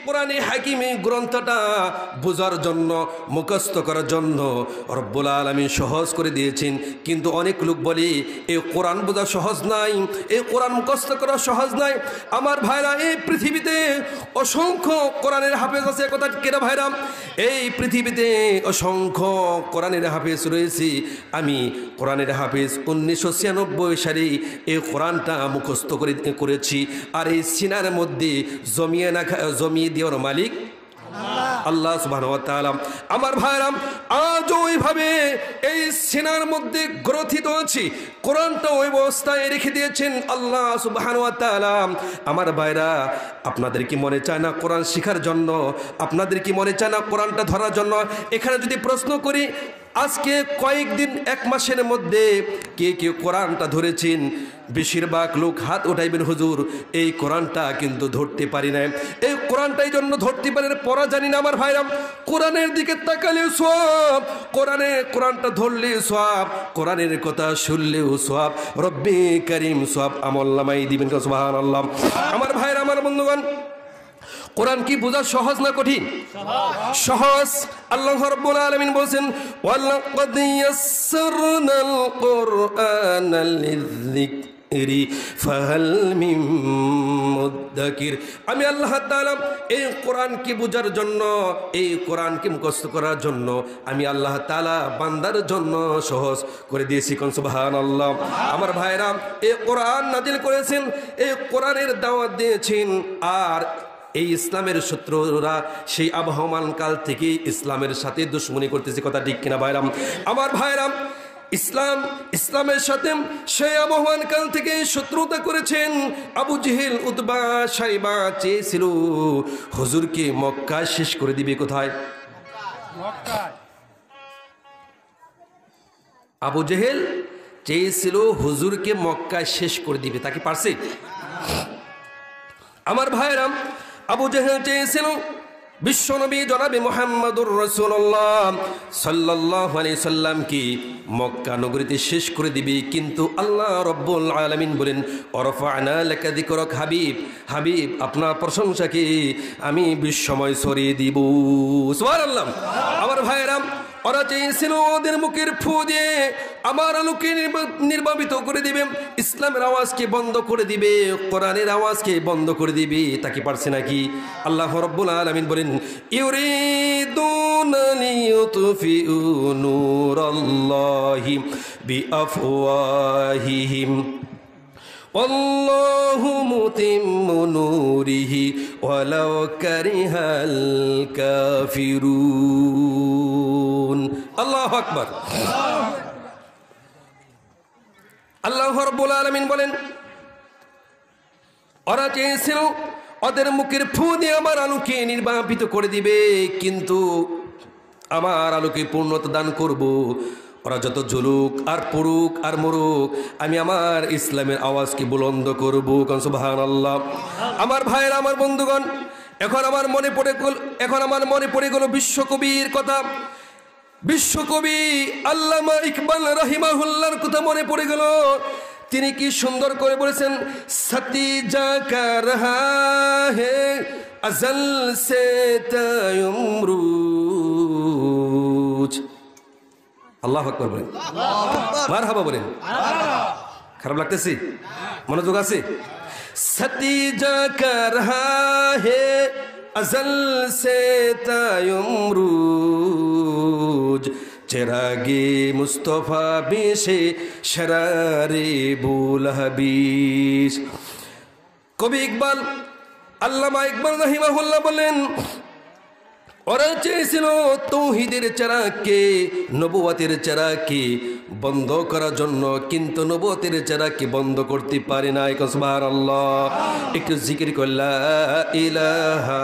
কোরআনে হাকিম এই গ্রন্থটা বোঝার জন্য মুখস্থ করার জন্য রব্বুল আলামিন সহজ করে দিয়েছেন। কিন্তু অনেক লোক বলে এই কোরআন বোঝা সহজ নাই, এই কোরআন মুখস্থ করা সহজ নাই। আমার ভাইরা, এই পৃথিবীতে অসংখ্য কোরআনের হাফেজ আছে, কথা কেনা ভাইরা, এই পৃথিবীতে অসংখ্য কোরআনের হাফেজ রয়েছে। আমি কোরআনের হাফেজ 1996 সালে এই কোরআনটা মুখস্থ করেছি। আর এই সিনার মধ্যে জমিয়ে দেওয়ার মালিক আল্লাহ সুবহানাহু ওয়া তাআলা। আমার ভাইরা, আজ ওইভাবে এই সিনার মধ্যে গ্রথিত আছে, কোরআনটা ওই অবস্থায় রেখে দিয়েছেন আল্লাহ সুবহানাহু ওয়া তাআলা। আমার ভাইরা, আপনাদের কি মনে চায় না কোরআন শেখার জন্য? আপনাদের কি মনে চায় না কোরআনটা ধরার জন্য? এখানে যদি প্রশ্ন করি, আজকে কয়েকদিন, এক মাসের মধ্যে কে কে কোরআনটা ধরেছেন? বেশিরভাগ লোক হাত উঠাইবেন, হুজুর এই কোরআনটা কিন্তু ধরতে পারি না। এই কোরআনটাই জন্য ধরতে পারি না, পড়া জানি না। আমার ভাইরা, কোরআনের দিকে তাকালে সওয়াব, কোরআনটা ধরলে সওয়াব, কোরআনের কথা শুনলেও সওয়াব, রব্বে কারীম সওয়াব আমলনামায় দিবেন, সুবহানাল্লাহ। আমার ভাইরা, আমার বন্ধুগণ, কোরআন কি বোঝা সহজ না কঠিন? সহজ। আল্লাহ রাব্বুল আলামিন বলেন, ওয়ালাকাদ ইয়াসসারনাল কুরআনা লিযিকরি ফাহাল মিন মুদ্দাকির। আমি আল্লাহ তাআলা এই কোরআনকে বোঝার জন্য, এই কোরআনকে মুখস্থ করার জন্য আমি আল্লাহ তাআলা বান্দার জন্য সহজ করে দিয়েছি, কোন সুবহানাল্লাহ। আমার ভাইরা, এই কোরআন নাজিল করেছেন, এই কোরআনের দাওয়াত দিয়েছেন। আর এই ইসলামের শত্রুরা সেই আবহমান কাল থেকে ইসলামের সাথে দুশমনি করতেছে, কথা ঠিক কিনা ভাইরাম? আমার ভাইরাম, ইসলামের সাথে সেই আবহমান কাল থেকে শত্রুতা করেছেন। আবু জেহেল, উতবা, সাইবা চেয়েছিল হুজুরকে মক্কায় শেষ করে দিবে। কোথায়? মক্কায়। আবু জেহেল চেয়েছিল হুজুরকে মক্কায় শেষ করে দিবে, তাকে পারছে? আমার ভাইরাম, আবু জেহেল চেয়েছিল বিশ্বনবী জনাবে মুহাম্মদুর রাসূলুল্লাহ সাল্লাল্লাহু আলাইহি সাল্লাম কি মক্কা নগরীতে শেষ করে দিবে। কিন্তু আল্লাহ রাব্বুল আলামিন বলেন, ওয়ারফা'না লাকা যিকরাক, হাবিব, হাবিব আপনার প্রশংসাকে আমি বিশ্বময় ছড়িয়ে দিব। সুবহানাল্লাহ। আমার ভাইরা, ওরা চেয়েছিল ওদের মুখের ফু দিয়ে আমার আলোকে নির্বাপিত করে দিবে, ইসলামের আওয়াজকে বন্ধ করে দিবে, কোরআনের আওয়াজকে বন্ধ করে দিবে। তাকে পারছে নাকি? আল্লাহ রাব্বুল আলামিন বলেন, ইউরিদুনা লিইউতফিউ নূরাল্লাহি বিআফওয়াহিহিম ওয়াল্লাহু মুতিম্মু নূরিহি ওয়ালাউ কারিহাল কাফিরুন। আল্লাহু আকবার। আল্লাহ রাব্বুল আলামিন বলেন, ওরা চেয়েছিল ওদের মুখের ফু দিয়ে আমার আলোকে নির্বাপিত করে দিবে, কিন্তু আমার আলোকে পূর্ণতা দান করব। ওরা যত জ্বলুক আর পড়ুক আর মরুক, আমি আমার ইসলামের আওয়াজকে বুলন্দ করব, সুবহানাল্লাহ। আমার ভাইয়েরা, আমার বন্ধুগণ, এখন আমার মনে পড়ে গেল বিশ্বকবির কথা। বিশ্বকবি আল্লামা ইকবাল রাহিমাহুল্লাহর কথা মনে পড়ে গেল। তিনি কি সুন্দর করে বলেছেন, সতি যা কর রহা হে আজল সে তায়ুমরুজ। আল্লাহু আকবার বলেন, মারহাবা বলেন। খারাপ লাগতেছে? মনোযোগ আছে? সতি যা কর রহা হে अज़ल से तायुमरूज चिरागे मुस्तफ़ा बेशे शरारे बुलहबीश। कवि इकबाल আল্লামা ইকবাল রাহিমাহুল্লাহ বলেন, ওরা চেয়েছিল তৌহিদের চারাকে, নবুয়তের চারাকে বন্ধ করার জন্য, কিন্তু নবুয়তের চারাকে বন্ধ করতে পারে না। সুবহানাল্লাহ। একটু জিকির করলা ইলাহা